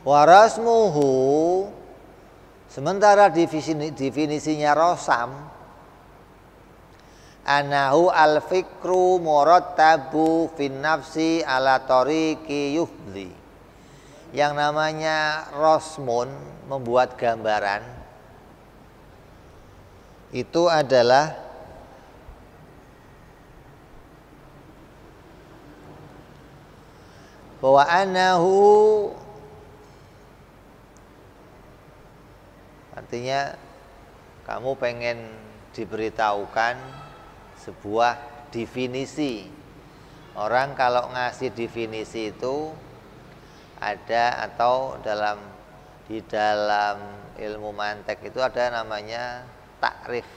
Warasmuhu, sementara definisinya rosam, anahu al-fikru murattabu fin nafsi ala tariqi yuhdi. Yang namanya rosmun, membuat gambaran, itu adalah bahwa anahu, artinya kamu pengen diberitahukan sebuah definisi. Orang kalau ngasih definisi itu ada, atau di dalam ilmu mantek itu ada namanya takrif.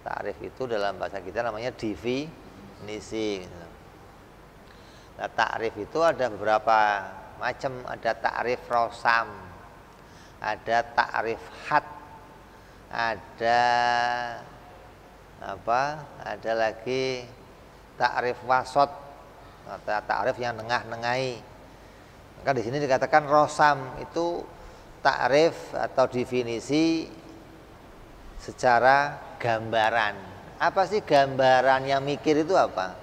Takrif itu dalam bahasa kita namanya definisi. Nah, takrif itu ada beberapa macam. Ada takrif rosam, ada takrif had, ada ada lagi takrif wasot, atau takrif yang nengah-nengahi. Maka di sini dikatakan rosam itu takrif atau definisi secara gambaran. Apa sih gambarannya mikir itu apa?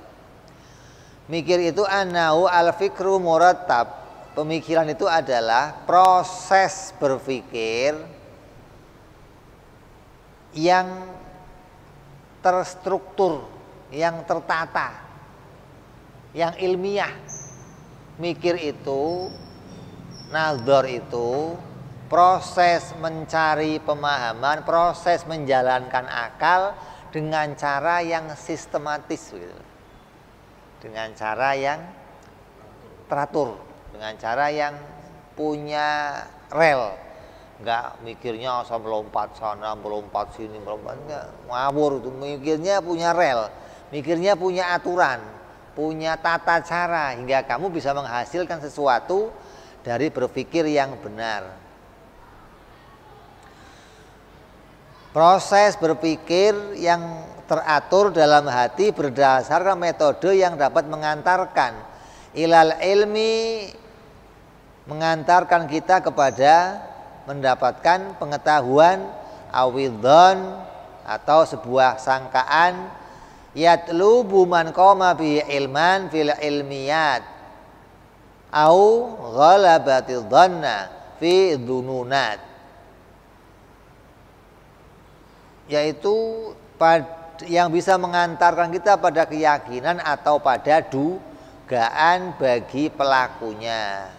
Mikir itu anahu al-fikru murattab. Pemikiran itu adalah proses berpikir yang terstruktur, yang tertata, yang ilmiah. Mikir itu, nazar itu, proses mencari pemahaman, proses menjalankan akal dengan cara yang sistematis, gitu. Dengan cara yang teratur, dengan cara yang punya rel. Enggak mikirnya asal melompat sana, melompat sini, melompat, enggak, ngawur itu. Mikirnya punya rel, mikirnya punya aturan, punya tata cara, hingga kamu bisa menghasilkan sesuatu dari berpikir yang benar. Proses berpikir yang teratur dalam hati berdasarkan metode yang dapat mengantarkan ilal ilmi, mengantarkan kita kepada mendapatkan pengetahuan, awidhon, atau sebuah sangkaan, yatlubu man qama bi ilman fil ilmiyat au ghalabatil dhanna fi dhununat, yaitu yang bisa mengantarkan kita pada keyakinan atau pada dugaan bagi pelakunya.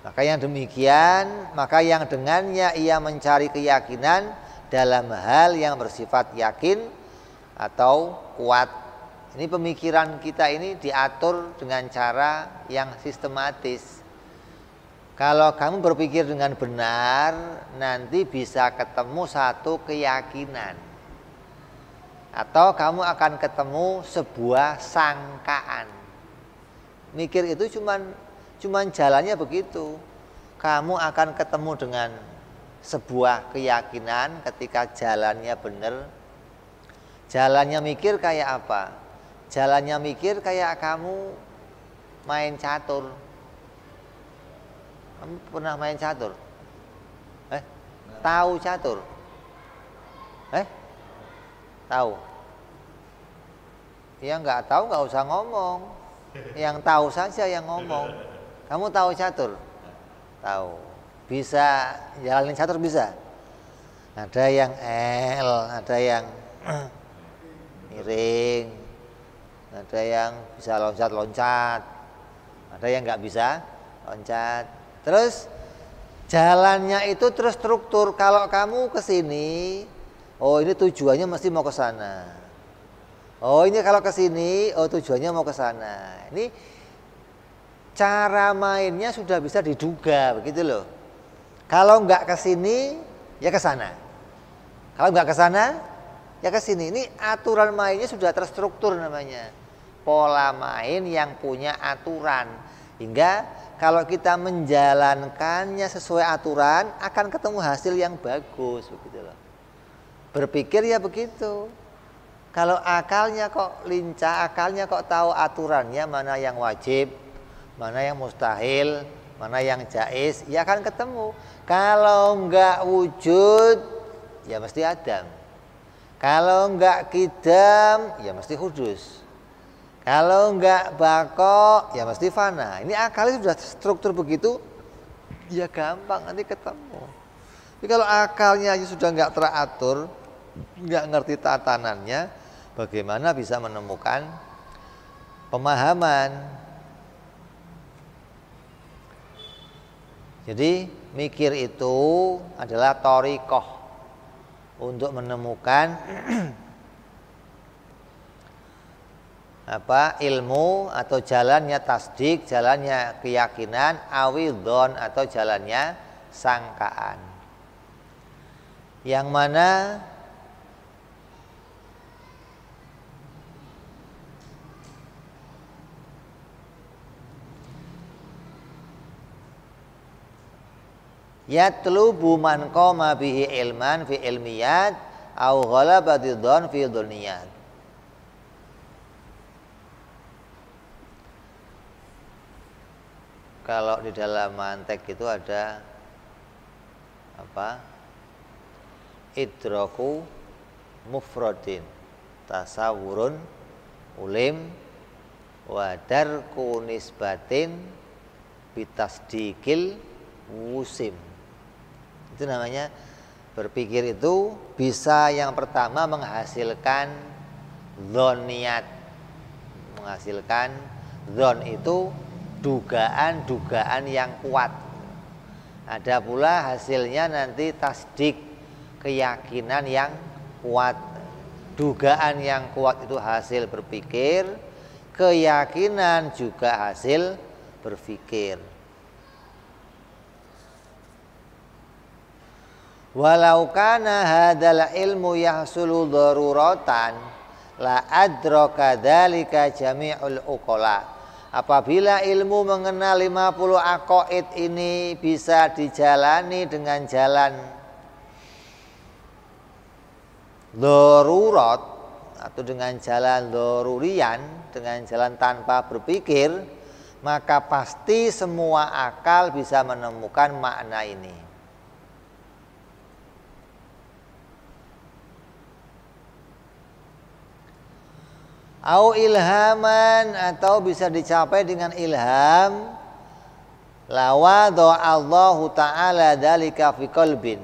Maka yang demikian, maka yang dengannya ia mencari keyakinan dalam hal yang bersifat yakin atau kuat. Ini pemikiran kita ini diatur dengan cara yang sistematis. Kalau kamu berpikir dengan benar, nanti bisa ketemu satu keyakinan, atau kamu akan ketemu sebuah sangkaan. Mikir itu cuman jalannya begitu. Kamu akan ketemu dengan sebuah keyakinan ketika jalannya benar. Jalannya mikir kayak apa? Jalannya mikir kayak kamu main catur. Kamu pernah main catur? Tahu catur? Tahu? Ya nggak tahu nggak usah ngomong. Yang tahu saja yang ngomong. Kamu tahu catur? Tahu. Bisa jalanin catur bisa? Ada yang L, ada yang miring, ada yang bisa loncat-loncat, ada yang nggak bisa loncat. Terus jalannya itu terus struktur. Kalau kamu ke sini, oh ini tujuannya mesti mau ke sana. Oh ini kalau ke sini, oh tujuannya mau ke sana. Ini cara mainnya sudah bisa diduga, begitu loh. Kalau nggak ke sini, ya ke sana. Kalau nggak ke sana, ya ke sini. Ini aturan mainnya sudah terstruktur namanya. Pola main yang punya aturan. Hingga kalau kita menjalankannya sesuai aturan, akan ketemu hasil yang bagus, begitu loh. Berpikir ya begitu. Kalau akalnya kok lincah, akalnya kok tahu aturannya, mana yang wajib, mana yang mustahil, mana yang jais, ya akan ketemu. Kalau enggak wujud, ya mesti adam. Kalau enggak kidam, ya mesti hudus. Kalau enggak bako, ya mesti fana. Ini akalnya sudah struktur begitu, ya gampang nanti ketemu. Tapi kalau akalnya aja sudah enggak teratur, enggak ngerti tatanannya, bagaimana bisa menemukan pemahaman? Jadi mikir itu adalah thoriqoh untuk menemukan ilmu atau jalannya tasdik, jalannya keyakinan, awidhon atau jalannya sangkaan. Yang mana yatlubu man qama bihi ilman fi ilmiyat au ghalabati dhon fi dhuniyat. Kalau di dalam mantek itu ada idraku mufradin, tasawurun ulim, wadarku nisbatin bitasdikil wusim. Itu namanya berpikir itu bisa yang pertama menghasilkan dzoniyat. Menghasilkan dzon itu dugaan-dugaan yang kuat. Ada pula hasilnya nanti tasdik, keyakinan yang kuat. Dugaan yang kuat itu hasil berpikir, keyakinan juga hasil berpikir. Walau kana hadzal ilmu yahsulu daruratan la adraka dzalika jami'ul uqala. Apabila ilmu mengenal 50 aqaid ini bisa dijalani dengan jalan darurat atau dengan jalan darurian, dengan jalan tanpa berpikir, maka pasti semua akal bisa menemukan makna ini. Au ilhaman, atau bisa dicapai dengan ilham, lawadha Allahu ta'ala dzalika fi qalbin,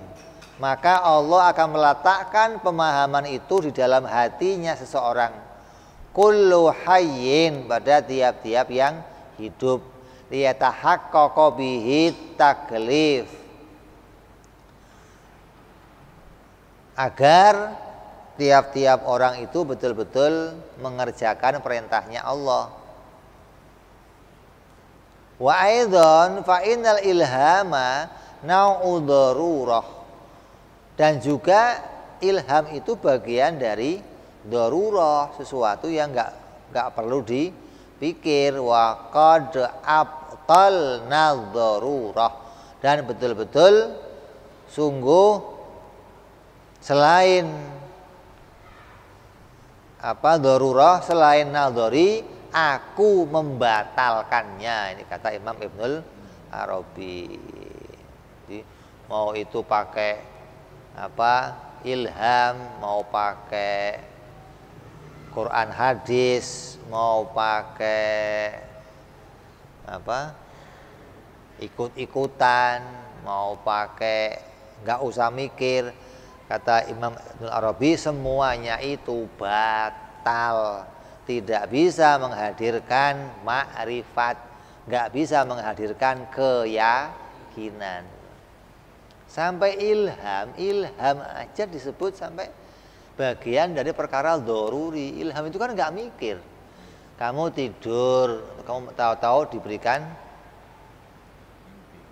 maka Allah akan meletakkan pemahaman itu di dalam hatinya seseorang. Kullu hayyin, pada tiap-tiap yang hidup, liyatahaqqaqa bihi taklif, agar tiap-tiap orang itu betul-betul mengerjakan perintahnya Allah. Wa aidan fa innal ilhama nau'u darurah, dan juga ilham itu bagian dari darurah, sesuatu yang enggak perlu dipikir. Wa qad abtalna darurah, dan betul-betul sungguh selain darurah, selain nadhari, aku membatalkannya. Ini kata Imam Ibnul Arabi. Jadi, mau itu pakai ilham, mau pakai Quran hadis, mau pakai ikut-ikutan, mau pakai nggak usah mikir. Kata Imam Ibnul Arabi, semuanya itu batal, tidak bisa menghadirkan ma'rifat, nggak bisa menghadirkan keyakinan. Sampai ilham aja disebut sampai bagian dari perkara doruri. Ilham itu kan nggak mikir. Kamu tidur, kamu tahu-tahu diberikan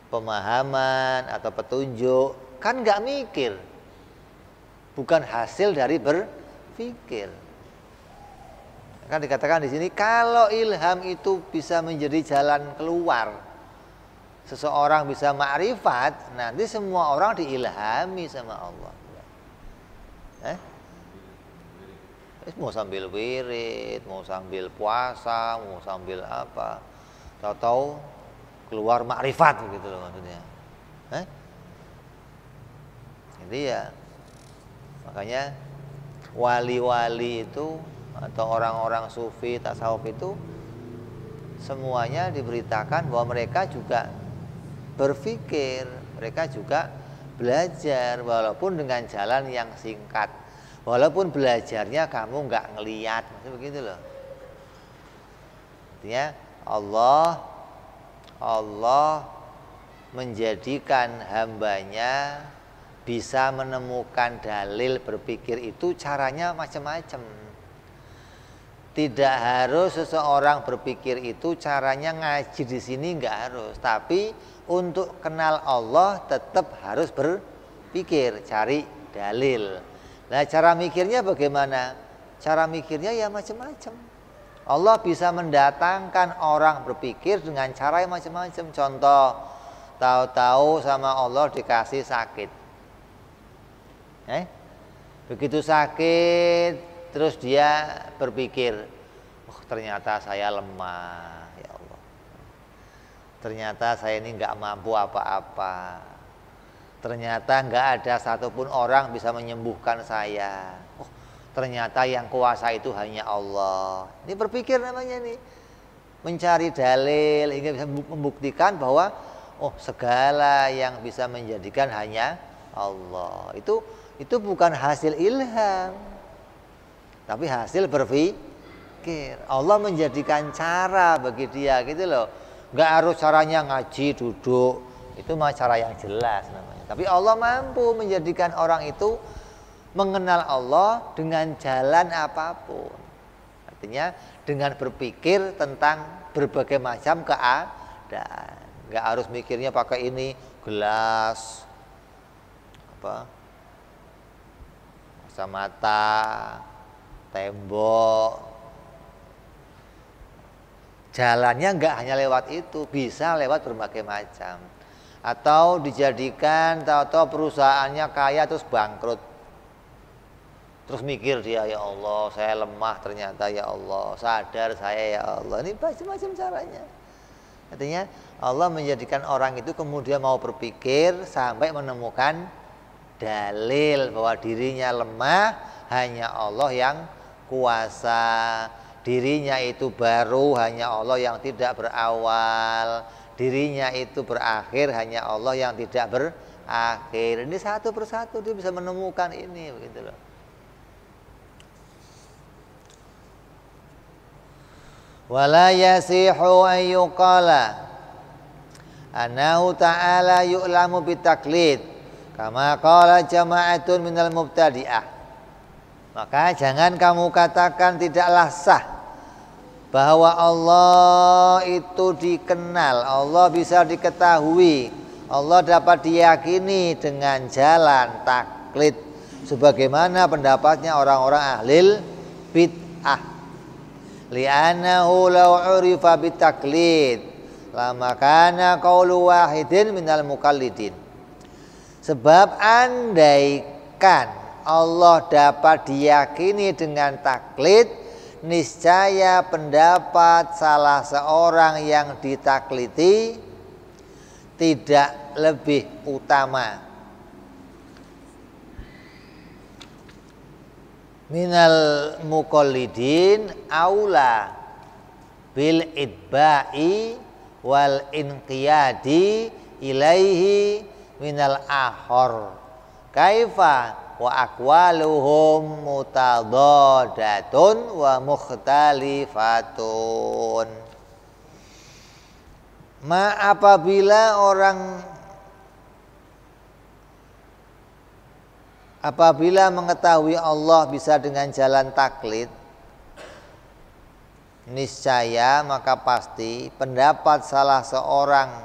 pemahaman atau petunjuk, kan nggak mikir. Bukan hasil dari berpikir. Kan dikatakan di sini, kalau ilham itu bisa menjadi jalan keluar, seseorang bisa ma'rifat, nanti semua orang diilhami sama Allah. Mau sambil wirid, mau sambil puasa, mau sambil apa, tahu-tahu keluar makrifat begitu loh maksudnya. Jadi ya makanya wali-wali itu atau orang-orang sufi tasawuf itu semuanya diberitakan bahwa mereka juga berpikir, mereka juga belajar walaupun dengan jalan yang singkat, walaupun belajarnya kamu nggak ngeliat, maksudnya begitu loh. Artinya Allah menjadikan hambanya bisa menemukan dalil berpikir itu caranya macam-macam. Tidak harus seseorang berpikir itu caranya ngaji di sini, nggak harus. Tapi untuk kenal Allah tetap harus berpikir, cari dalil. Nah, cara mikirnya bagaimana? Cara mikirnya ya macam-macam. Allah bisa mendatangkan orang berpikir dengan cara yang macam-macam. Contoh, tahu-tahu sama Allah dikasih sakit. Begitu sakit, terus dia berpikir, oh ternyata saya lemah, ya Allah. Ternyata saya ini nggak mampu apa-apa. Ternyata nggak ada satupun orang bisa menyembuhkan saya. Oh, ternyata yang kuasa itu hanya Allah. Ini berpikir namanya nih, mencari dalil hingga bisa membuktikan bahwa oh segala yang bisa menjadikan hanya Allah. Itu bukan hasil ilham, tapi hasil berpikir. Allah menjadikan cara bagi dia gitu loh. Nggak harus caranya ngaji duduk, itu mah cara yang jelas namanya. Tapi Allah mampu menjadikan orang itu mengenal Allah dengan jalan apapun. Artinya dengan berpikir tentang berbagai macam keadaan. Nggak harus mikirnya pakai ini gelas, kacamata, tembok. Jalannya nggak hanya lewat itu, bisa lewat berbagai macam. Atau dijadikan tahu-tahu perusahaannya kaya terus bangkrut. Terus mikir dia, ya Allah saya lemah ternyata, ya Allah sadar saya, ya Allah. Ini macam-macam caranya. Artinya Allah menjadikan orang itu kemudian mau berpikir sampai menemukan dalil bahwa dirinya lemah, hanya Allah yang kuasa. Dirinya itu baru, hanya Allah yang tidak berawal. Dirinya itu berakhir, hanya Allah yang tidak berakhir. Ini satu persatu dia bisa menemukan ini, begitu loh. Wala yasihu an yuqala annahu ta'ala yu'lamu bitaklid kama qala jama'atun minal mubtadi'ah. Maka jangan kamu katakan tidaklah sah bahwa Allah itu dikenal, Allah bisa diketahui, Allah dapat diyakini dengan jalan taklid sebagaimana pendapatnya orang-orang ahlil bid'ah. Li'annahu law 'urifa bitaklid lama kana qaulu wahidin minal mukallidin. Sebab andaikan Allah dapat diyakini dengan taklid, niscaya pendapat salah seorang yang ditakliti tidak lebih utama minal muqallidin aula bil idba'i wal inqiyadi ilaihi minal ahor kaifa wa aqwaluhum mutadadatun wa mukhtalifatun. Apabila mengetahui Allah bisa dengan jalan taklid, niscaya maka pasti pendapat salah seorang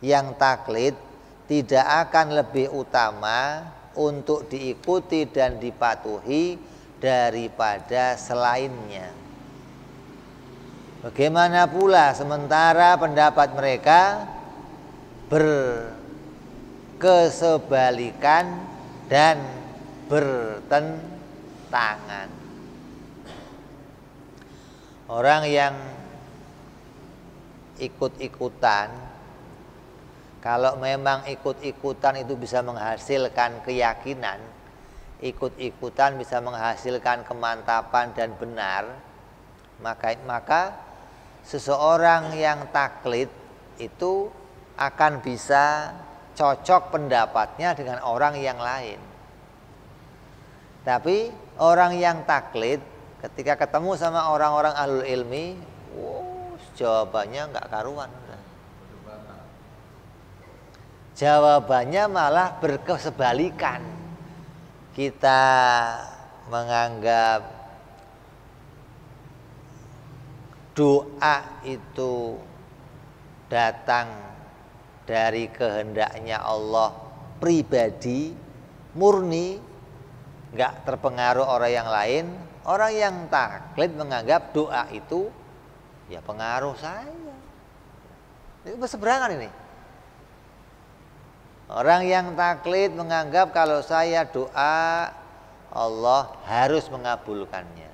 yang taklid tidak akan lebih utama untuk diikuti dan dipatuhi daripada selainnya. Bagaimana pula sementara pendapat mereka berkesebalikan dan bertentangan. Orang yang ikut-ikutan, kalau memang ikut-ikutan itu bisa menghasilkan keyakinan, ikut-ikutan bisa menghasilkan kemantapan dan benar, maka seseorang yang taklid itu akan bisa cocok pendapatnya dengan orang yang lain. Tapi orang yang taklid ketika ketemu sama orang-orang ahlul ilmi, jawabannya nggak karuan. Jawabannya malah berkesebalikan. Kita menganggap doa itu datang dari kehendaknya Allah pribadi, murni, nggak terpengaruh orang yang lain. Orang yang taklid menganggap doa itu ya pengaruh saya. Ini berseberangan ini. Orang yang taklid menganggap kalau saya doa, Allah harus mengabulkannya.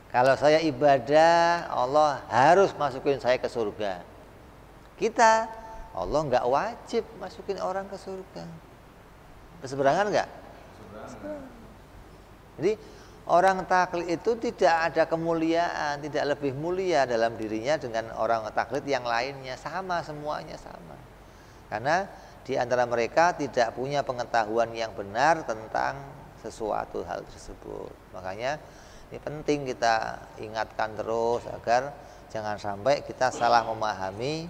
Kalau saya ibadah, Allah harus masukin saya ke surga. Kita, Allah nggak wajib masukin orang ke surga. Berseberangan nggak? Jadi orang taklid itu tidak ada kemuliaan, tidak lebih mulia dalam dirinya dengan orang taklid yang lainnya. Sama, semuanya sama. Karena di antara mereka tidak punya pengetahuan yang benar tentang sesuatu hal tersebut. Makanya ini penting kita ingatkan terus agar jangan sampai kita salah memahami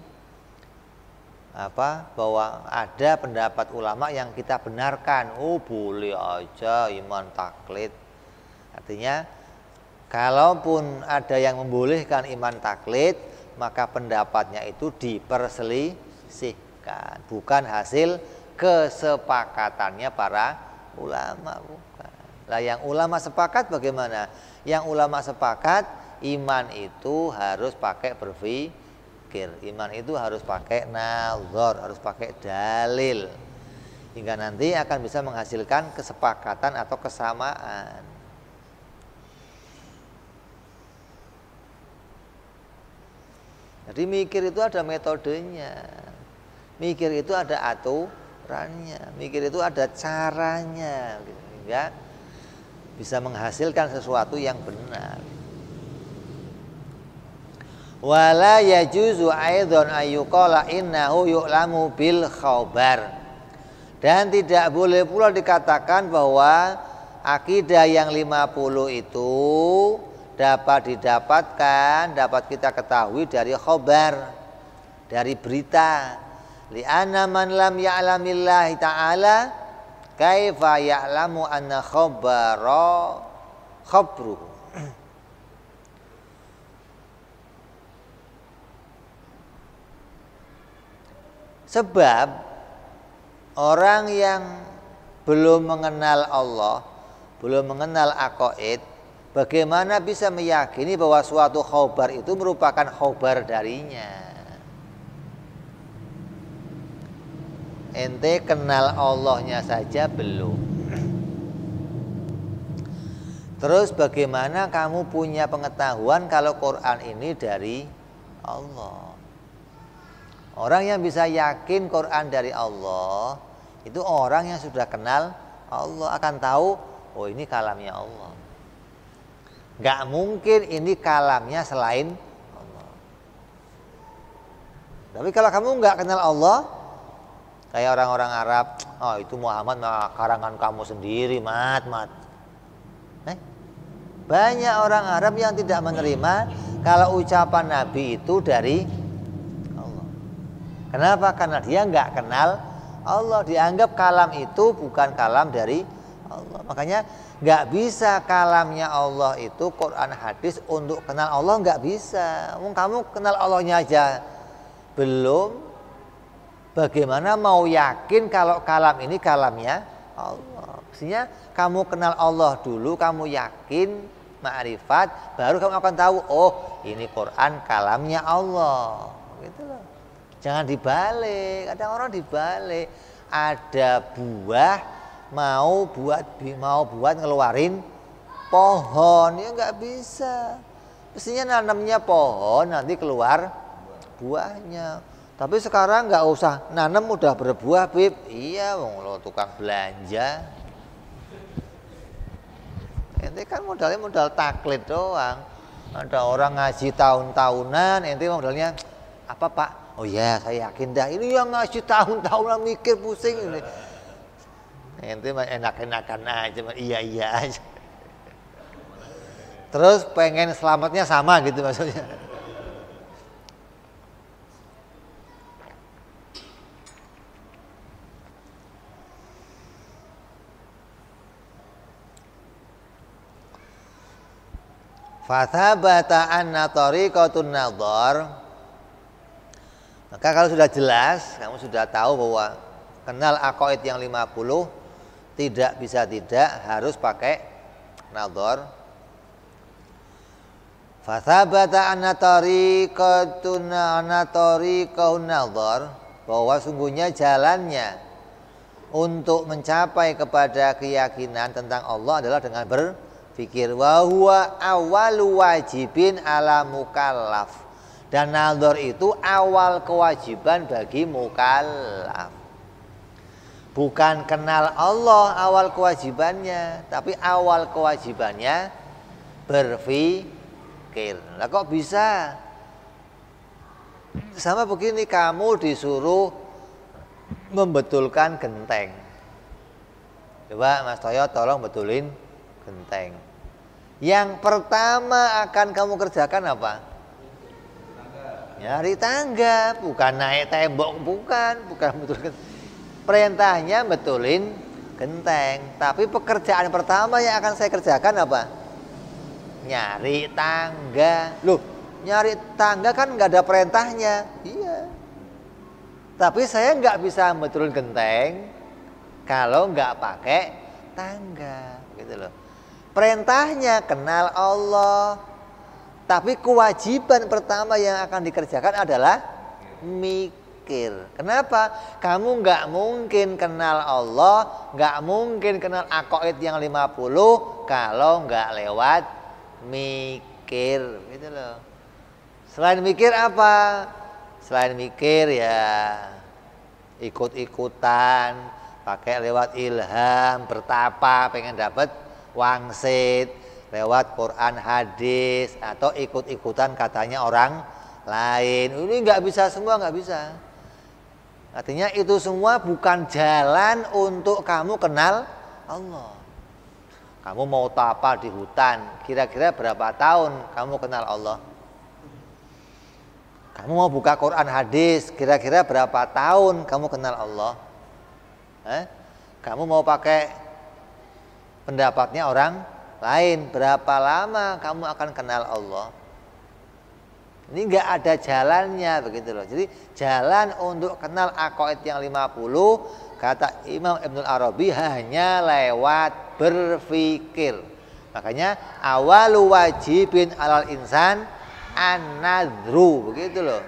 bahwa ada pendapat ulama yang kita benarkan. Oh, boleh aja iman taklid. Artinya kalaupun ada yang membolehkan iman taklid, maka pendapatnya itu diperselisihkan, bukan hasil kesepakatannya para ulama, bukan. Lah yang ulama sepakat bagaimana? Yang ulama sepakat iman itu harus pakai berpikir, iman itu harus pakai nazar, harus pakai dalil, hingga nanti akan bisa menghasilkan kesepakatan atau kesamaan. Jadi mikir itu ada metodenya, mikir itu ada aturannya, mikir itu ada caranya, sehingga bisa menghasilkan sesuatu yang benar. Wala yajuzu aidzon ayyuqala innahu yu'lamu bil khabar. Dan tidak boleh pula dikatakan bahwa akidah yang 50 itu dapat didapatkan, dapat kita ketahui dari khabar, dari berita. Li'anna man lam ya'lamillahi ta'ala kaifa ya'lamu anna khabruhu. Sebab orang yang belum mengenal Allah, belum mengenal aqaid, bagaimana bisa meyakini bahwa suatu khabar itu merupakan khabar darinya? Ente kenal Allahnya saja belum. Terus bagaimana kamu punya pengetahuan kalau Quran ini dari Allah? Orang yang bisa yakin Quran dari Allah itu orang yang sudah kenal Allah, akan tahu oh ini kalamnya Allah. Gak mungkin ini kalamnya selain Allah. Tapi kalau kamu gak kenal Allah, kayak orang-orang Arab, oh itu Muhammad karangan kamu sendiri, mat. Banyak orang Arab yang tidak menerima kalau ucapan Nabi itu dari Allah. Kenapa? Karena dia nggak kenal Allah, dianggap kalam itu bukan kalam dari Allah. Makanya nggak bisa kalamnya Allah itu Quran hadis untuk kenal Allah, nggak bisa. Kamu kenal Allahnya aja belum, bagaimana mau yakin kalau kalam ini kalamnya Allah? Maksudnya kamu kenal Allah dulu, kamu yakin ma'rifat, baru kamu akan tahu oh ini Quran kalamnya Allah. Gitu loh. Jangan dibalik. Kadang orang dibalik. Ada buah mau buat ngeluarin pohon, ya nggak bisa. Mestinya nanamnya pohon nanti keluar buahnya. Tapi sekarang nggak usah nanam udah berbuah, Bib. Iya, wong lo tukang belanja. Ente kan modalnya modal taklid doang. Ada orang ngaji tahun-tahunan, ente modalnya apa, Pak? Oh ya, saya yakin dah. Ini yang ngaji tahun-tahunan mikir pusing ini. Ente enak-enakan aja, iya aja. Terus pengen selamatnya sama gitu maksudnya. Fathabata anna tariqatun nadhar. Maka kalau sudah jelas, kamu sudah tahu bahwa kenal aqaid yang 50 tidak bisa tidak harus pakai nadhar. Fathabata anna tariqatun nadhar, bahwa sungguhnya jalannya untuk mencapai kepada keyakinan tentang Allah adalah dengan berpikir. Wa huwa awwalu wajibin ala mukallaf. Dan nadhar itu awal kewajiban bagi mukallaf. Bukan kenal Allah awal kewajibannya, tapi awal kewajibannya berpikir. Lah kok bisa? Sama begini, kamu disuruh membetulkan genteng. Coba Mas Toyo tolong betulin genteng. Yang pertama akan kamu kerjakan apa? Nyari tangga, bukan naik tembok, bukan betulin. Perintahnya betulin genteng, tapi pekerjaan pertama yang akan saya kerjakan apa? Nyari tangga. Loh, nyari tangga kan nggak ada perintahnya. Iya. Tapi saya nggak bisa betulin genteng kalau nggak pakai tangga, gitu loh. Perintahnya kenal Allah, tapi kewajiban pertama yang akan dikerjakan adalah mikir. Kenapa? Kamu nggak mungkin kenal Allah, nggak mungkin kenal aqaid yang 50 kalau nggak lewat mikir, gitu loh. Selain mikir apa? Selain mikir ya ikut-ikutan, pakai lewat ilham, bertapa, pengen dapat wangsit, lewat Quran hadis, atau ikut-ikutan katanya orang lain. Ini nggak bisa semua, nggak bisa. Artinya itu semua bukan jalan untuk kamu kenal Allah. Kamu mau tapa di hutan, kira-kira berapa tahun kamu kenal Allah? Kamu mau buka Quran hadis, kira-kira berapa tahun kamu kenal Allah? Kamu mau pakai pendapatnya orang lain, berapa lama kamu akan kenal Allah? Ini nggak ada jalannya, begitu loh. Jadi jalan untuk kenal aqaid yang 50 kata Imam Ibnul Arabi hanya lewat berpikir. Makanya awalu wajibin alal insan an-nadhru, begitu loh.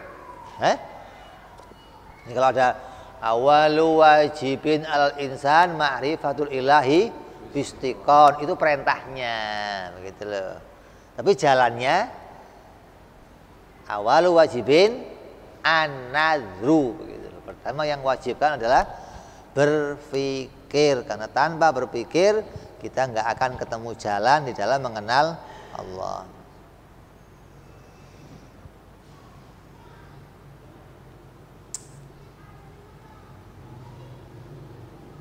Ini kalau ada awalu wajibin alal insan ma'rifatul ilahi istiqon, itu perintahnya, begitu loh. Tapi jalannya awalu wajibin an-nadhru, begitu loh. Pertama yang wajibkan adalah berpikir, karena tanpa berpikir kita nggak akan ketemu jalan di dalam mengenal Allah.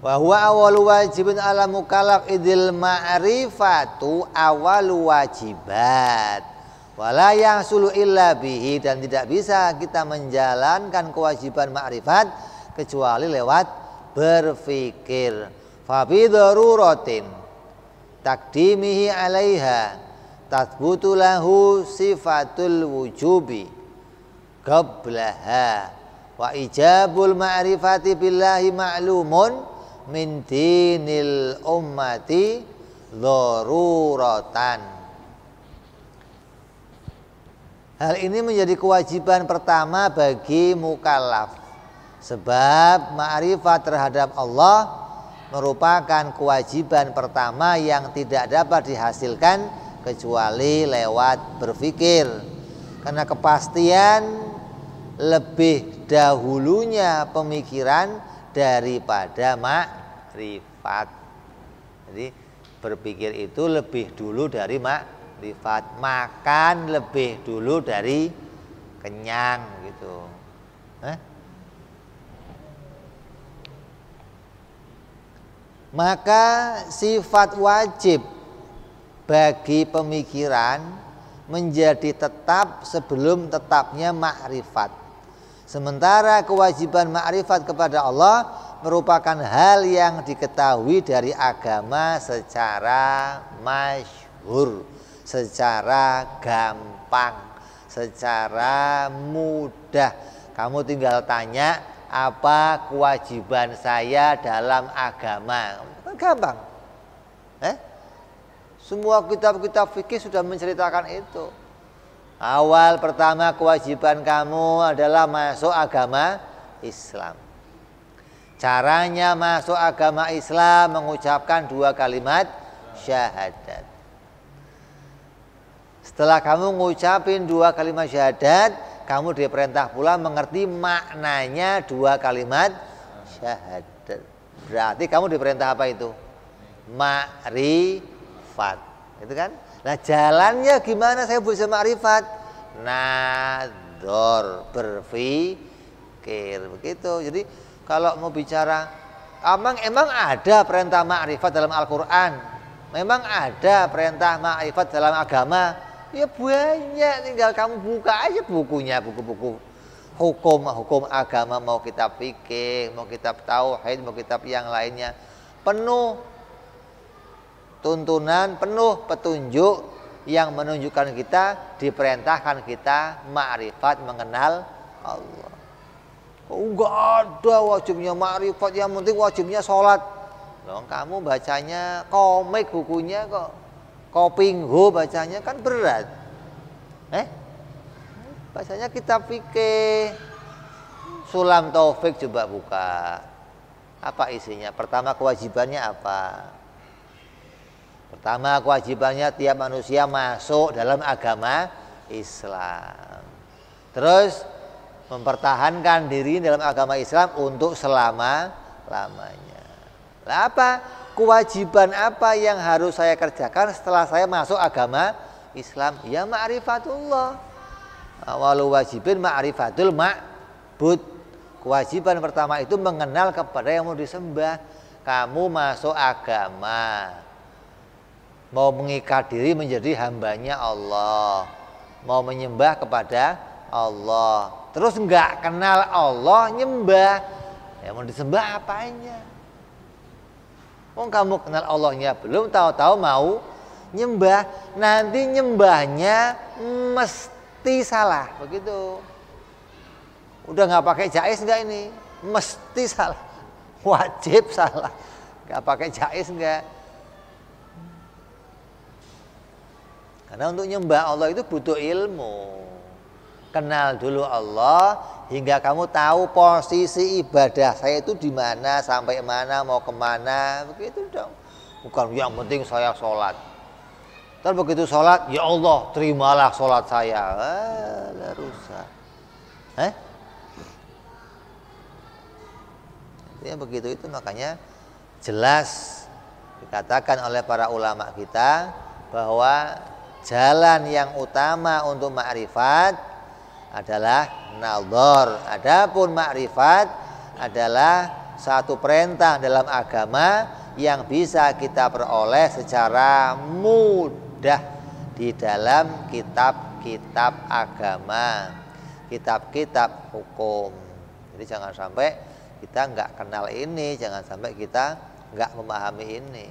Wa huwa awalu wajibin ala mukallaf idil ma'rifatu awalu wajibat wala yahsulu illa bihi, dan tidak bisa kita menjalankan kewajiban ma'rifat kecuali lewat berpikir. Fa bi daruratin taqdimihi 'alaiha tathbutu lahu sifatul wujubi qablaha wa ijabul ma'rifati billahi ma'lumun min dinil ummati daruratan. Hal ini menjadi kewajiban pertama bagi mukallaf, sebab ma'rifat terhadap Allah merupakan kewajiban pertama yang tidak dapat dihasilkan kecuali lewat berpikir. Karena kepastian lebih dahulunya pemikiran daripada makrifat. Jadi berpikir itu lebih dulu dari makrifat, makan lebih dulu dari kenyang gitu. Maka sifat wajib bagi pemikiran menjadi tetap sebelum tetapnya makrifat. Sementara kewajiban makrifat kepada Allah merupakan hal yang diketahui dari agama secara masyhur, secara gampang, secara mudah. Kamu tinggal tanya, apa kewajiban saya dalam agama? Gampang. Semua kitab-kitab fikih sudah menceritakan itu. Awal pertama kewajiban kamu adalah masuk agama Islam. Caranya masuk agama Islam mengucapkan 2 kalimat syahadat. Setelah kamu ngucapin 2 kalimat syahadat, kamu diperintah pula mengerti maknanya 2 kalimat syahadat. Berarti kamu diperintah apa itu? Makrifat. Itu kan? Nah, jalannya gimana saya bisa makrifat? Nadzor, berpikir begitu. Jadi kalau mau bicara emang ada perintah makrifat dalam Al-Qur'an? Memang ada perintah makrifat dalam agama? Ya banyak, tinggal kamu buka aja bukunya, buku-buku hukum agama, mau kitab fikih, mau kitab tauhid, mau kitab yang lainnya. Penuh tuntunan, penuh petunjuk yang menunjukkan kita diperintahkan kita makrifat, mengenal Allah. Enggak ada wajibnya makrifat, yang penting wajibnya sholat. Loh, kamu bacanya komik bukunya kok, Kopingho bacanya kan berat. Bacanya kitab fikih. Sulam Taufik coba buka. Apa isinya? Pertama kewajibannya apa? Pertama kewajibannya tiap manusia masuk dalam agama Islam. Terus mempertahankan diri dalam agama Islam untuk selama-lamanya. Lah apa? Kewajiban apa yang harus saya kerjakan setelah saya masuk agama Islam? Ya ma'rifatullah. Awalu wajibin ma'rifatul ma'bud. Kewajiban pertama itu mengenal kepada yang mau disembah. Kamu masuk agama, mau mengikat diri menjadi hambanya Allah, mau menyembah kepada Allah, terus enggak kenal Allah, nyembah, ya mau disembah apanya? Kamu kenal Allahnya belum, tahu-tahu mau nyembah, nanti nyembahnya mesti salah, begitu. Udah nggak pakai jaiz nggak ini? Mesti salah, wajib salah, nggak pakai jaiz nggak? Karena untuk nyembah Allah itu butuh ilmu. Kenal dulu Allah hingga kamu tahu posisi ibadah saya itu di mana, sampai mana, mau kemana, begitu dong. Bukan yang penting saya sholat. Terus begitu sholat, ya Allah terimalah sholat saya. Rusak. Ya begitu itu, makanya jelas dikatakan oleh para ulama kita bahwa jalan yang utama untuk makrifat adalah nadzor. Adapun makrifat adalah satu perintah dalam agama yang bisa kita peroleh secara mudah di dalam kitab-kitab agama, kitab-kitab hukum. Jadi jangan sampai kita nggak kenal ini, jangan sampai kita nggak memahami ini.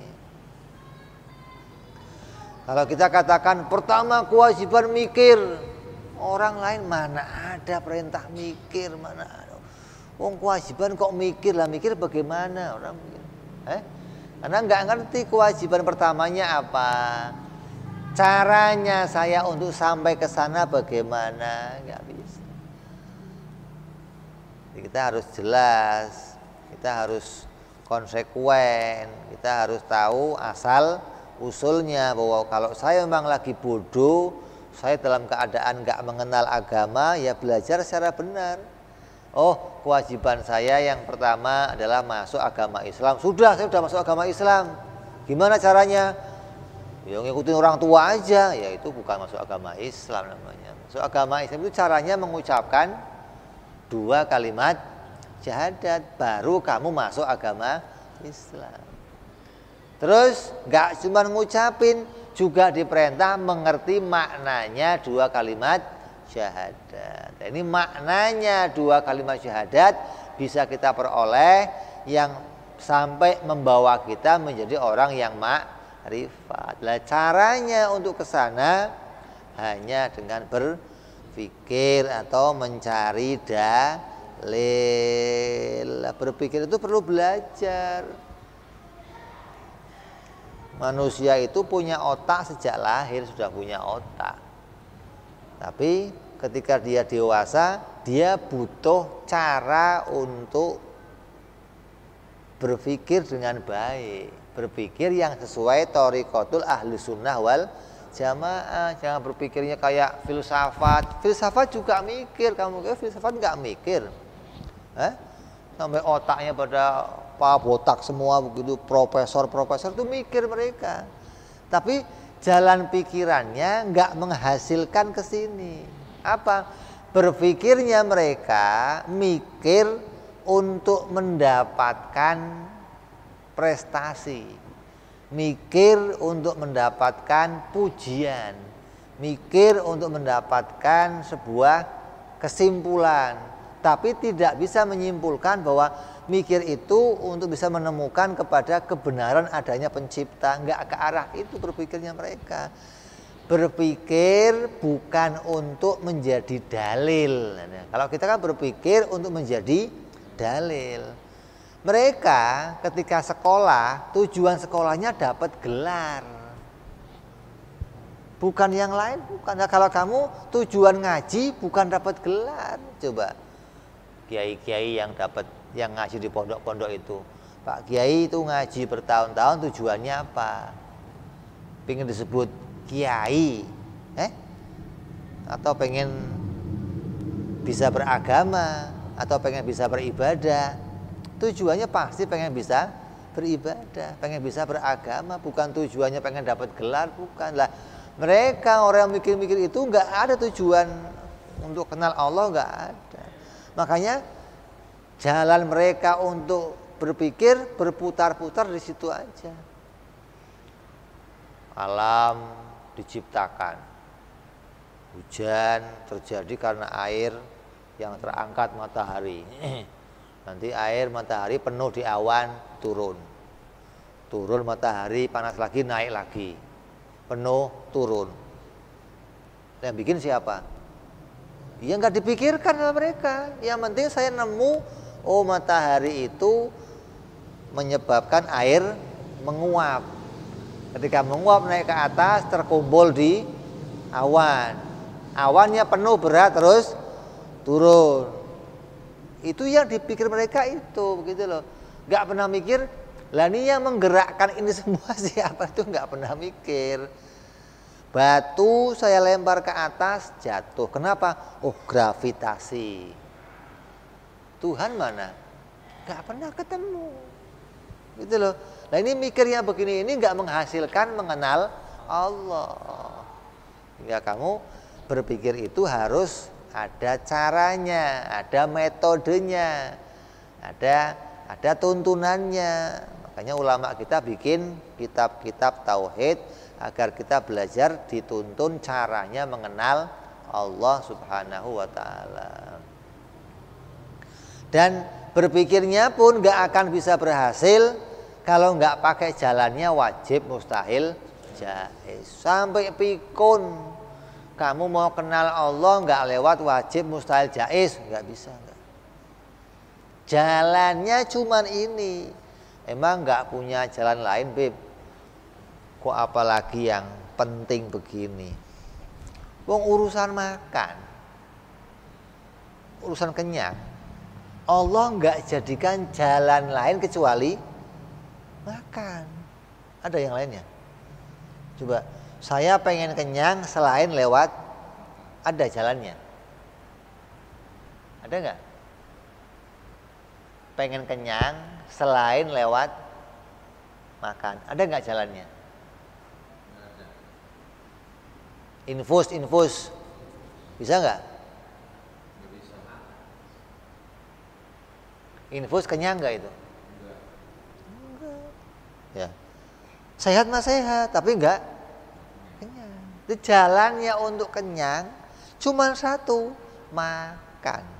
Kalau kita katakan pertama kewajiban mikir, orang lain mana ada perintah mikir, mana ada. Kewajiban kok mikir lah, mikir bagaimana orang mikir? Karena nggak ngerti kewajiban pertamanya apa, caranya saya untuk sampai ke sana bagaimana, nggak bisa. Jadi kita harus jelas, kita harus konsekuen, kita harus tahu asal usulnya, bahwa kalau saya memang lagi bodoh, saya dalam keadaan nggak mengenal agama, ya belajar secara benar. Oh, kewajiban saya yang pertama adalah masuk agama Islam. Sudah, saya sudah masuk agama Islam. Gimana caranya? Ya ngikutin orang tua aja. Ya itu bukan masuk agama Islam namanya. Masuk agama Islam itu caranya mengucapkan 2 kalimat syahadat, baru kamu masuk agama Islam. Terus nggak cuma ngucapin, juga diperintah mengerti maknanya 2 kalimat syahadat. Ini maknanya 2 kalimat syahadat bisa kita peroleh yang sampai membawa kita menjadi orang yang makrifat. Lah caranya untuk ke sana hanya dengan berpikir atau mencari dalil. Berpikir itu perlu belajar. Manusia itu punya otak sejak lahir, sudah punya otak. Tapi ketika dia dewasa, dia butuh cara untuk berpikir dengan baik. Berpikir yang sesuai thoriqatul ahli sunnah wal jamaah. Jangan berpikirnya kayak filsafat. Filsafat juga mikir, kamu kira filsafat nggak mikir? Sampai otaknya pada botak semua begitu, profesor itu mikir mereka, tapi jalan pikirannya nggak menghasilkan ke sini. Apa? Berpikirnya mereka mikir untuk mendapatkan prestasi, mikir untuk mendapatkan pujian, mikir untuk mendapatkan sebuah kesimpulan, tapi tidak bisa menyimpulkan bahwa mikir itu untuk bisa menemukan kepada kebenaran adanya pencipta. Enggak ke arah itu berpikirnya mereka. Berpikir bukan untuk menjadi dalil. Nah, kalau kita kan berpikir untuk menjadi dalil. Mereka ketika sekolah, tujuan sekolahnya dapat gelar, bukan yang lain. Bukan. Nah, kalau kamu tujuan ngaji bukan dapat gelar. Coba kiai-kiai yang ngaji di pondok-pondok itu, Pak Kiai itu ngaji bertahun-tahun, tujuannya apa? Pengen disebut kiai, atau pengen bisa beragama, atau pengen bisa beribadah? Tujuannya pasti pengen bisa beribadah, pengen bisa beragama, bukan tujuannya pengen dapat gelar, bukan. Lah mereka orang yang mikir-mikir itu nggak ada tujuan untuk kenal Allah, nggak ada. Makanya jalan mereka untuk berpikir berputar-putar di situ aja. Alam diciptakan, hujan terjadi karena air yang terangkat matahari. Nanti air matahari penuh di awan, turun matahari, panas lagi, naik lagi, penuh, turun. Yang bikin siapa? Ya nggak dipikirkan sama mereka. Yang penting saya nemu, oh matahari itu menyebabkan air menguap. Ketika menguap naik ke atas, terkumpul di awan. Awannya penuh, berat, terus turun. Itu yang dipikir mereka itu, begitu loh. Nggak pernah mikir, lah ini yang menggerakkan ini semua siapa, itu nggak pernah mikir. Batu saya lempar ke atas, jatuh. Kenapa? Oh, gravitasi. Tuhan mana? Gak pernah ketemu. Gitu loh. Nah ini mikirnya begini, ini gak menghasilkan mengenal Allah. Hingga kamu berpikir itu harus ada caranya, ada metodenya, ada tuntunannya. Makanya ulama kita bikin kitab-kitab tauhid agar kita belajar dituntun caranya mengenal Allah Subhanahu wa ta'ala. Dan berpikirnya pun gak akan bisa berhasil kalau gak pakai jalannya wajib, mustahil, jaiz. Sampai pikun kamu mau kenal Allah gak lewat wajib, mustahil, jaiz, gak bisa. Gak. Jalannya cuman ini. Emang gak punya jalan lain, Beb? Kok apalagi yang penting begini? Wong urusan makan, urusan kenyang, Allah nggak jadikan jalan lain kecuali makan. Ada yang lainnya? Coba, saya pengen kenyang selain lewat ada jalannya. Ada nggak? Pengen kenyang selain lewat makan, ada nggak jalannya? Infus, bisa nggak? Infus kenyang nggak itu? Enggak. Ya. Sehat mah sehat, tapi enggak kenyang. Itu jalannya untuk kenyang cuma satu, makan.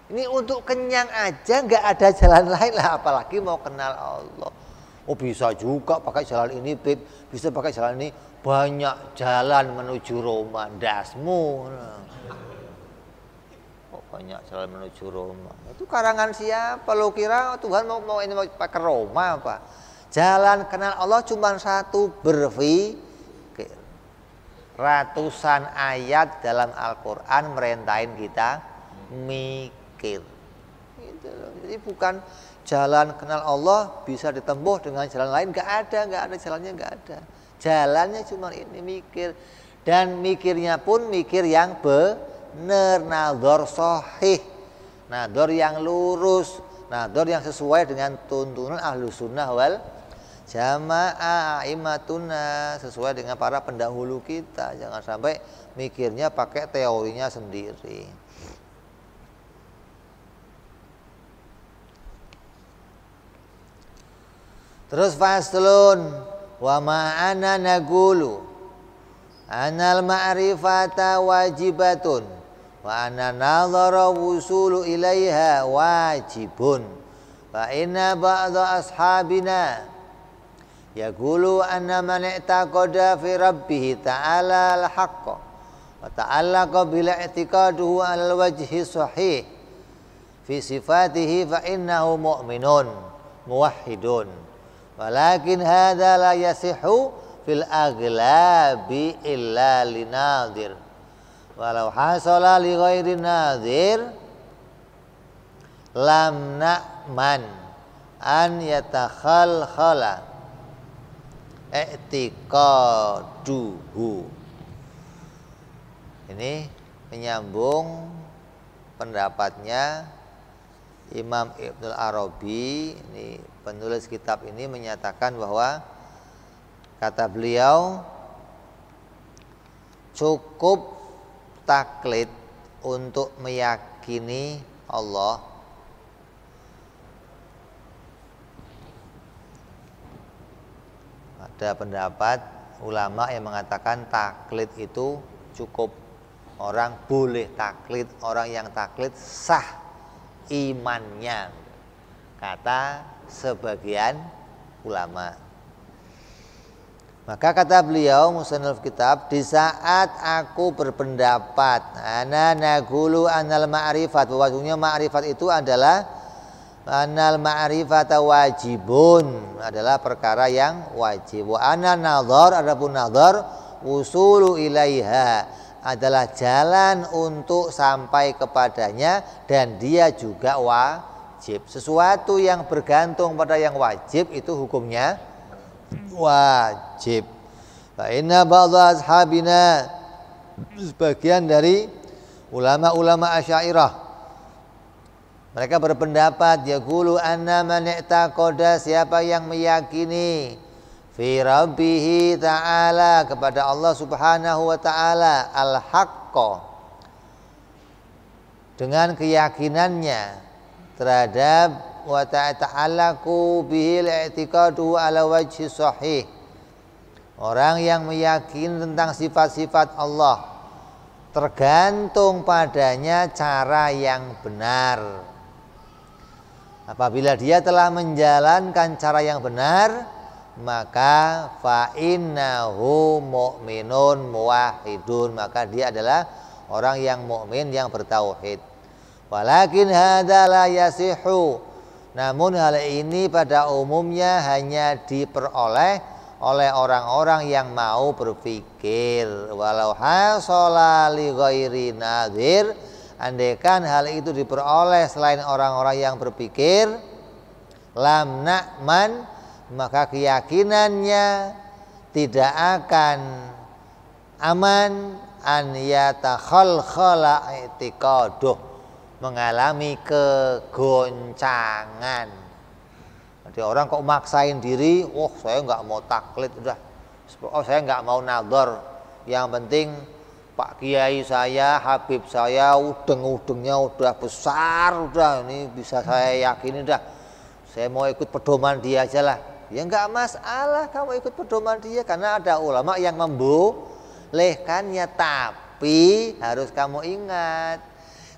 Ini untuk kenyang aja nggak ada jalan lain lah, apalagi mau kenal Allah. Oh bisa juga pakai jalan ini, Beb. Bisa pakai jalan ini. Banyak jalan menuju Roma, dasmu. Oh banyak jalan menuju Roma. Itu karangan siapa? Lo kira Tuhan mau ini mau pakai Roma apa? Jalan kenal Allah cuma satu, berpikir. Ratusan ayat dalam Al-Quran merintahin kita mikir. Gitu. Jadi bukan jalan kenal Allah bisa ditempuh dengan jalan lain, nggak ada jalannya, nggak ada. Jalannya cuma ini, mikir. Dan mikirnya pun mikir yang benar, nadhor sahih, nadhor yang lurus, nadhor yang sesuai dengan tuntunan Ahlus Sunnah wal Jamaah, aimatuna, sesuai dengan para pendahulu kita. Jangan sampai mikirnya pakai teorinya sendiri. Terus faslun wa ma'ana naqulu anal ma'rifata wajibatun wa anna nadhara wusulu ilaiha wajibun fa inna ba'dha ashabina yaqulu anna man i'taqada fi rabbih ta'ala al-haqq wa ta'allaqa bil i'tiqaduhu al wajhi sahih fi sifatihi fa innahu mu'minun muwahhidun. Walakin hadza la yasihu fil aglabi illa linadir. Walau hasala li ghairi nadir lam na'man an yatakhalkhala i'tiqaduhu. Ini menyambung pendapatnya Imam Ibnul Arabi. Ini penulis kitab ini menyatakan bahwa kata beliau cukup taklid untuk meyakini Allah ada pendapat ulama yang mengatakan taklid itu cukup. Orang boleh taklid, orang yang taklid sah imannya, kata sebagian ulama. Maka kata beliau musannif kitab, di saat aku berpendapat ana naqulu anal ma'rifat, bahwasanya ma'rifat itu adalah anal ma'rifata wajibun, adalah perkara yang wajib. Wa ana nadhar, adapun nadhar usulu ilaiha, adalah jalan untuk sampai kepadanya dan dia juga wajib. Sesuatu yang bergantung pada yang wajib itu hukumnya wajib. Fa inna ba'dha ashabina, sebagian dari ulama-ulama Asy'ariyah, mereka berpendapat yaqulu anna man i'taqada, siapa yang meyakini fi rabbihi ta'ala, kepada Allah subhanahu wa ta'ala, al-haqqa, dengan keyakinannya terhadap wa ta'alaku bihil i'tiqadu ala wajhi sahih, orang yang meyakini tentang sifat-sifat Allah tergantung padanya cara yang benar. Apabila dia telah menjalankan cara yang benar, maka fa innahu mu'minun muwahhidun, maka dia adalah orang yang mukmin yang bertauhid. Walakin hadza la yasihu, namun hal ini pada umumnya hanya diperoleh oleh orang-orang yang mau berpikir. Walau hasala li ghairi nadhir, andaikan hal itu diperoleh selain orang-orang yang berpikir, lam na'man, maka keyakinannya tidak akan Aman an yatakhalkhala i'tiqaduh, mengalami kegoncangan. Jadi orang kok maksain diri, oh saya nggak mau taklid, udah, oh saya nggak mau nador, yang penting Pak Kiai saya, Habib saya, udeng-udengnya udah besar, udah ini bisa saya yakini, udah saya mau ikut pedoman dia aja lah. Ya nggak masalah kamu ikut pedoman dia, karena ada ulama yang membolehkannya, tapi harus kamu ingat,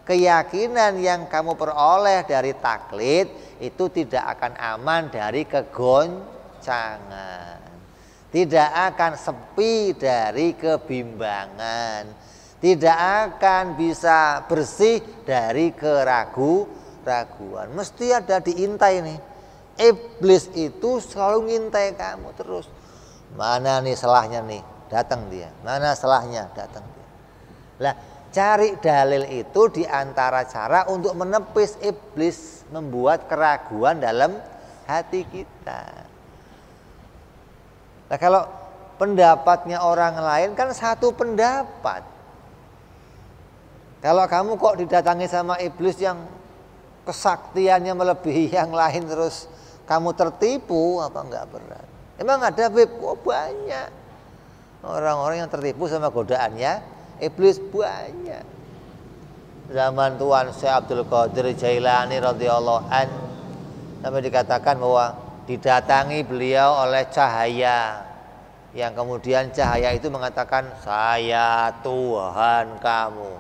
keyakinan yang kamu peroleh dari taklid itu tidak akan aman dari kegoncangan, tidak akan sepi dari kebimbangan, tidak akan bisa bersih dari keraguan. Mesti ada diintai nih. Iblis itu selalu ngintai kamu terus. Mana nih salahnya nih? Datang dia. Mana salahnya? Datang dia. Lah, cari dalil itu diantara cara untuk menepis iblis, membuat keraguan dalam hati kita. Nah, kalau pendapatnya orang lain kan satu pendapat. Kalau kamu kok didatangi sama iblis yang kesaktiannya melebihi yang lain, terus kamu tertipu, apa enggak berat? Emang ada Beb? Oh, banyak orang-orang yang tertipu sama godaannya iblis, banyak. Zaman Tuan Syekh Abdul Qadir Jailani radhiyallahu an, sampai dikatakan bahwa didatangi beliau oleh cahaya, yang kemudian cahaya itu mengatakan, saya Tuhan kamu.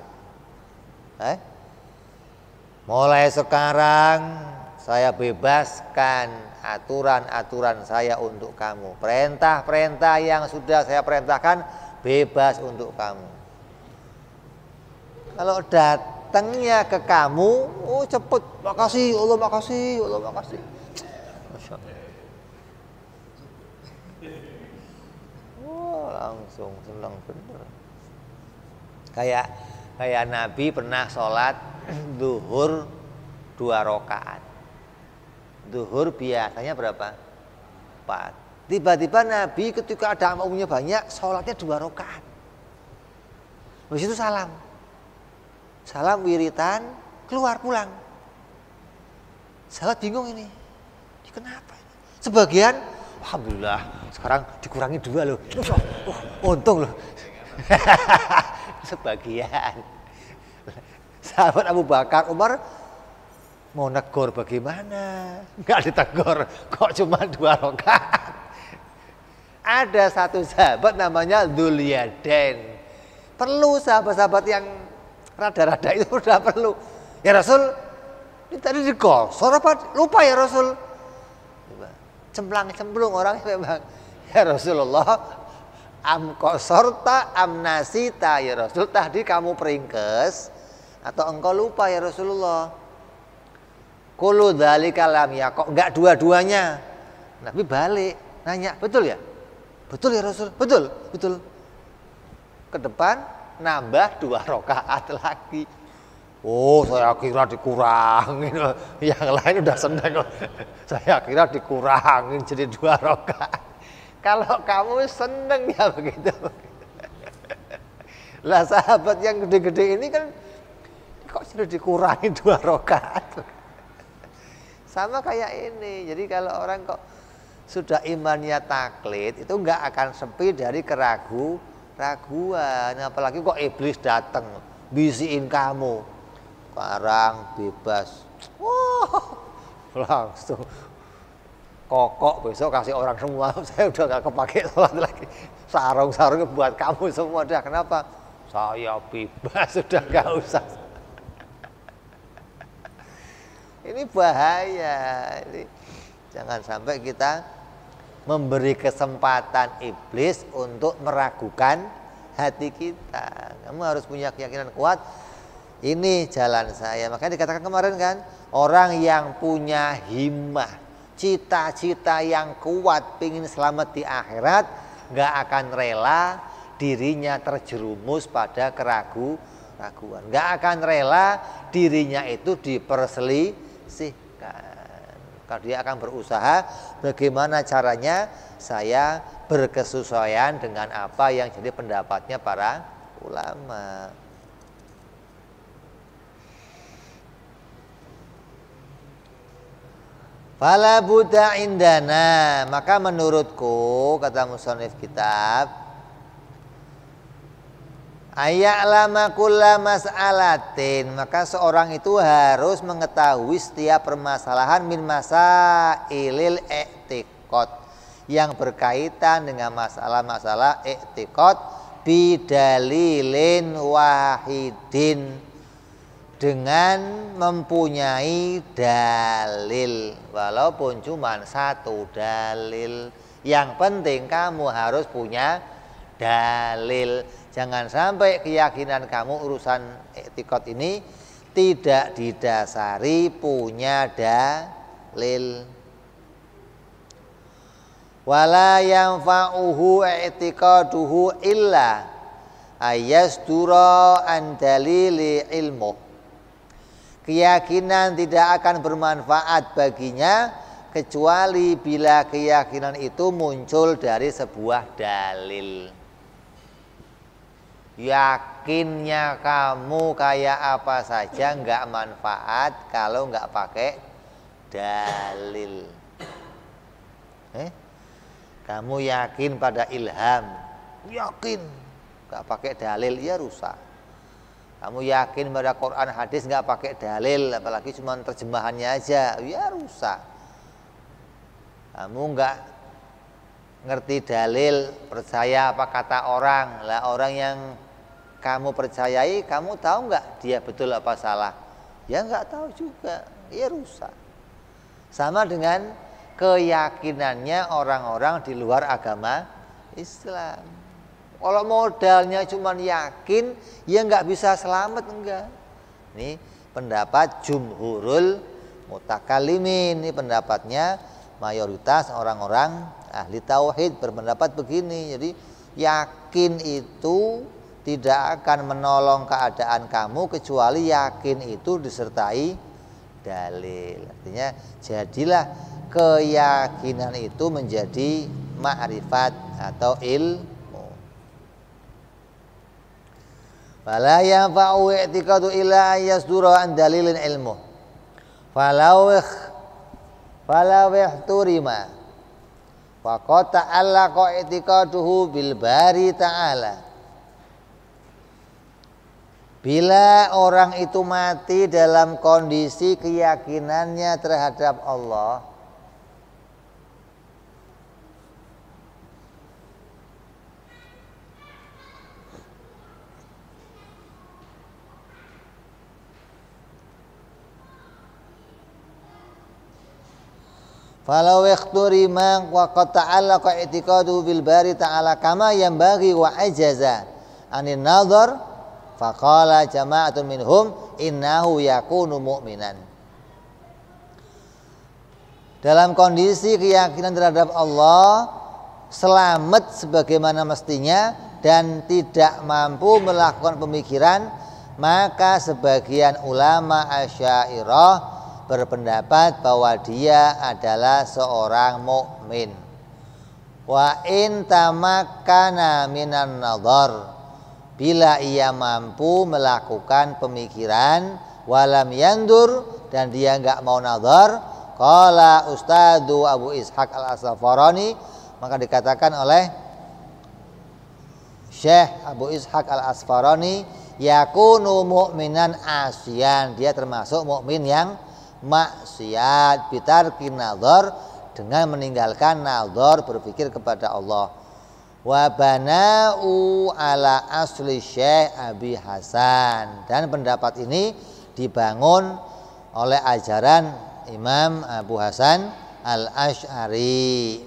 Mulai sekarang saya bebaskan aturan-aturan saya untuk kamu. Perintah-perintah yang sudah saya perintahkan bebas untuk kamu. Kalau datangnya ke kamu, oh cepet, makasih Allah, makasih Allah, makasih. Masya Allah. Oh, langsung senang bener. Kayak Nabi pernah sholat zuhur 2 rakaat. Zuhur biasanya berapa? 4. Tiba-tiba Nabi ketika ada makmumnya banyak, sholatnya 2 rakaat. Habis itu salam wiritan, keluar pulang. Sahabat bingung ini kenapa? Sebagian, alhamdulillah sekarang dikurangi 2 loh. Untung loh. Sebagian. Sahabat Abu Bakar, Umar mau negor bagaimana? Enggak ditegur, kok cuma 2 rakaat. Ada satu sahabat namanya Dzuliyadain. Perlu sahabat-sahabat yang rada-rada itu udah perlu. Ya Rasul, ini tadi digosor apa? Lupa ya Rasul. Cemplang-cemplung orangnya memang. Ya Rasulullah, am kosorta am nasita ya Rasul. Tadi kamu peringkes atau engkau lupa ya Rasulullah? Kullu dzalika lam ya, kok enggak dua-duanya? Nabi balik nanya, betul ya? Betul ya Rasul? Betul. Ke depan nambah 2 rakaat lagi. Oh, saya kira dikurangin. Yang lain udah senang. Saya kira dikurangin jadi 2 rakaat. Kalau kamu seneng ya begitu. Lah sahabat yang gede-gede ini kan kok sudah dikurangin 2 rakaat. Sama kayak ini. Jadi kalau orang kok sudah imannya taklid, itu enggak akan sepi dari keraguan. Apalagi kok iblis datang bisiin kamu, sekarang bebas. Wah, langsung kokok besok kasih orang semua. Saya udah gak kepake sholat lagi. Sarung-sarungnya buat kamu semua. Dah, kenapa? Saya bebas, sudah gak usah. Ini bahaya. Ini jangan sampai kita memberi kesempatan iblis untuk meragukan hati kita. Kamu harus punya keyakinan kuat. Ini jalan saya. Makanya dikatakan kemarin kan, orang yang punya himmah, cita-cita yang kuat, pingin selamat di akhirat, gak akan rela dirinya terjerumus pada keraguan. Gak akan rela dirinya itu diperselisihkan. Maka dia akan berusaha bagaimana caranya saya berkesesuaian dengan apa yang jadi pendapatnya para ulama. Fala buddha indana, maka menurutku kata musannif kitab, aya'lama kulla mas'alatin, maka seorang itu harus mengetahui setiap permasalahan min masailil i'tiqad, yang berkaitan dengan masalah-masalah i'tiqad bidalilin wahidin, dengan mempunyai dalil, walaupun cuma satu dalil. Yang penting kamu harus punya dalil. Jangan sampai keyakinan kamu urusan i'tiqad ini tidak didasari punya dalil. Wala yanfa'uhu i'tiqaduhu illa ayasdura an dalili ilmu. Keyakinan tidak akan bermanfaat baginya kecuali bila keyakinan itu muncul dari sebuah dalil. Yakinnya kamu kayak apa saja nggak manfaat kalau nggak pakai dalil. Kamu yakin pada ilham, yakin nggak pakai dalil ya rusak. Kamu yakin pada Quran hadis nggak pakai dalil, apalagi cuma terjemahannya aja, ya rusak. Kamu nggak ngerti dalil, percaya apa kata orang. Lah orang yang kamu percayai, kamu tahu nggak dia betul apa salah? Ya nggak tahu juga, ya rusak. Sama dengan keyakinannya orang-orang di luar agama Islam. Kalau modalnya cuma yakin, ya nggak bisa selamat, enggak. Ini pendapat jumhurul mutakalimin, ini pendapatnya mayoritas orang-orang ahli tauhid berpendapat begini. Jadi yakin itu tidak akan menolong keadaan kamu kecuali yakin itu disertai dalil. Artinya jadilah keyakinan itu menjadi ma'rifat atau ilmu. Fala yanfa'u i'tiqadu illa yasdura an dalilin ilmu. Falau ihturima faqad ta'allaqa i'tiqaduhu bil bari ta'ala. Bila orang itu mati dalam kondisi keyakinannya terhadap Allah, falau ikhturima wa qad ta'allaqa i'tiqaduhu bil bari ta'ala kama yanbaghi wa ajaza anin nadhar faqala jama'atun minhum innahu yakunu mu'minan. Dalam kondisi keyakinan terhadap Allah selamat sebagaimana mestinya dan tidak mampu melakukan pemikiran, maka sebagian ulama Asy'ariyah berpendapat bahwa dia adalah seorang mukmin. Wa in tamakkana minan nadhar, bila ia mampu melakukan pemikiran, walam yandur, dan dia enggak mau nadhar, qala Ustadu Abu Ishaq Al-Asfarani, maka dikatakan oleh Syekh Abu Ishaq Al-Asfarani, yakunu mu'minan asyan, dia termasuk mukmin yang maksiat bitarkin nadhar, dengan meninggalkan nadhar, berpikir kepada Allah. Wa bana'u ala asli Syekh Abi Hasan, dan pendapat ini dibangun oleh ajaran Imam Abu Hasan Al-Asy'ari.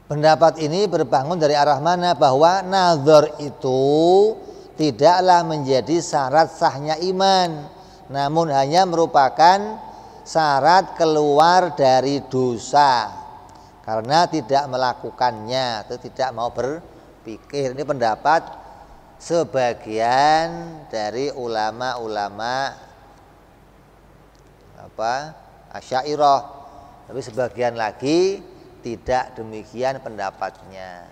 Pendapat ini berbangun dari arah mana? Bahwa nazar itu tidaklah menjadi syarat sahnya iman, namun hanya merupakan syarat keluar dari dosa karena tidak melakukannya atau tidak mau berpikir. Ini pendapat sebagian dari ulama-ulama Asy'ariyah, tapi sebagian lagi tidak demikian pendapatnya.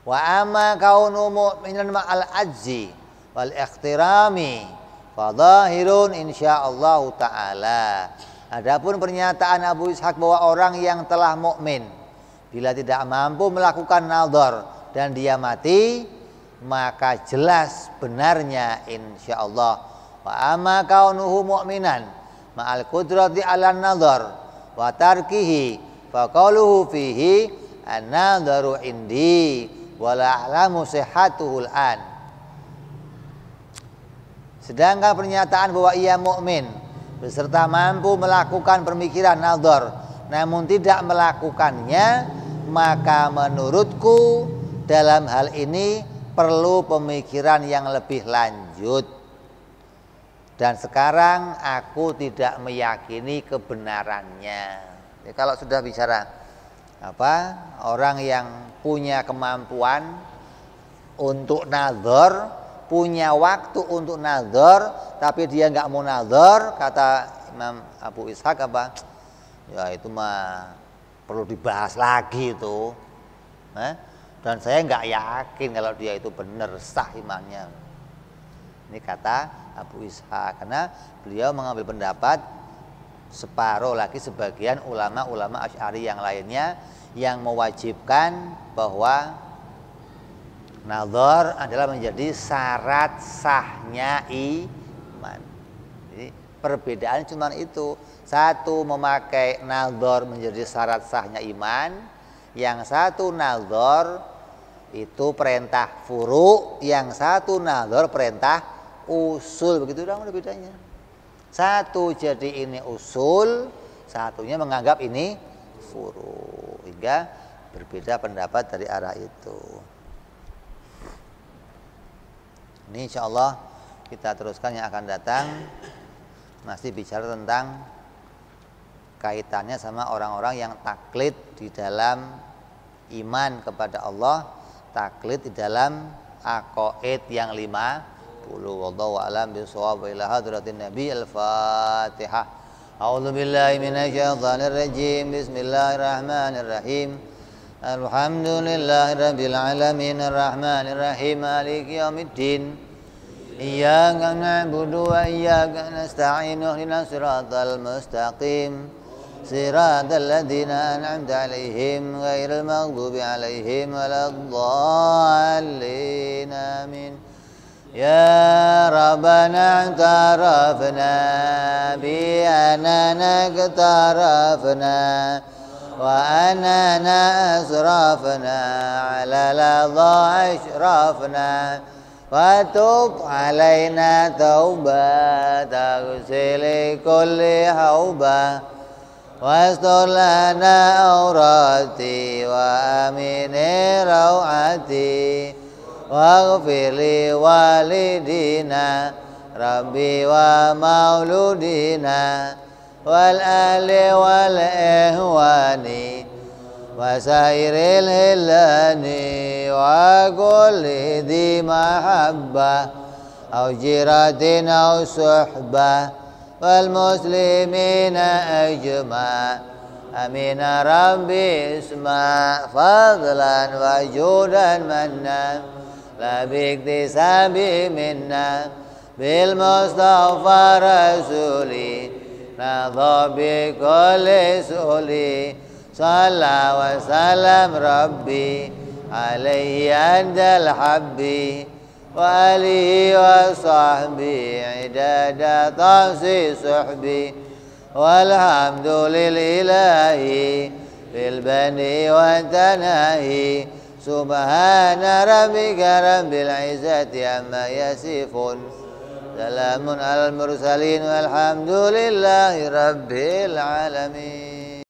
Wa amma kaunu mu'minan ma'al ajzi wal ikhtirami fa dhahirun insyaallah taala. Adapun pernyataan Abu Ishaq bahwa orang yang telah mukmin bila tidak mampu melakukan nadhar dan dia mati, maka jelas benarnya insyaallah. Wa amma kaunuhu mu'minan ma'al qudrati 'alan nadhar wa tarkihi fa qauluhu fihi an-nadharu indi wala a'lamu sihhatuhul an. Sedangkan pernyataan bahwa ia mukmin beserta mampu melakukan pemikiran nadhar namun tidak melakukannya, maka menurutku dalam hal ini perlu pemikiran yang lebih lanjut. Dan sekarang aku tidak meyakini kebenarannya. Jadi kalau sudah bicara orang yang punya kemampuan untuk nadhar, punya waktu untuk nadhar, tapi dia nggak mau nadhar, kata Imam Abu Ishaq ya itu mah perlu dibahas lagi itu. Dan saya nggak yakin kalau dia itu benar sah imannya. Ini kata Abu Ishaq, karena beliau mengambil pendapat separuh lagi sebagian ulama-ulama Asy'ari yang lainnya yang mewajibkan bahwa nadhar adalah menjadi syarat sahnya iman. Jadi perbedaan cuma itu. Satu memakai nadhar menjadi syarat sahnya iman, yang satu nadhar itu perintah furu, yang satu nadhar perintah usul. Begitu dong bedanya. Satu jadi ini usul, satunya menganggap ini furu, hingga berbeda pendapat dari arah itu. Ini insya Allah kita teruskan yang akan datang, masih bicara tentang kaitannya sama orang-orang yang taklid di dalam iman kepada Allah, taklid di dalam aqaid yang 50. Wallahu a'lam bishawab. Ila hadratin Nabi al-Fatihah. A'udzu billahi minasyaitonir rajim. Bismillahirrahmanirrahim. Alhamdulillahirabbil alamin arrahmanir rahim maliki yaumiddin. Iyyaka na'budu wa iyyaka nasta'in ihdinas siratal mustaqim. Siratal ladzina an'amta 'alaihim ghairil maghdubi 'alaihim waladdallin. Amin. Ya Rabbana i'tarafna bi anana i'tarafna wa anana asrafna ala ladha ashrafna wa tub alaina taubata ghusli kulli hauba wastur lana aurati wa amini rawati waghfir li walidina rabbi wa mauludina wal ali wal ihwani wa sairil hilani wa kulli dhi mahabbah au jiratin au suhbah wal muslimina ajma' amin rabbi isma' fadlan wa judan manna la biktisabi minna bil mustafa rasuli nadha bi kulli suli salla wa salam rabbi alaihi andal habbi wa alihi wa sahbihi idada tasi suhbi walhamdulillahi bil bani wa tanahi subhana rabbika rabbil izzati amma yasifun salamun alal mursalin walhamdulillahi rabbil alamin.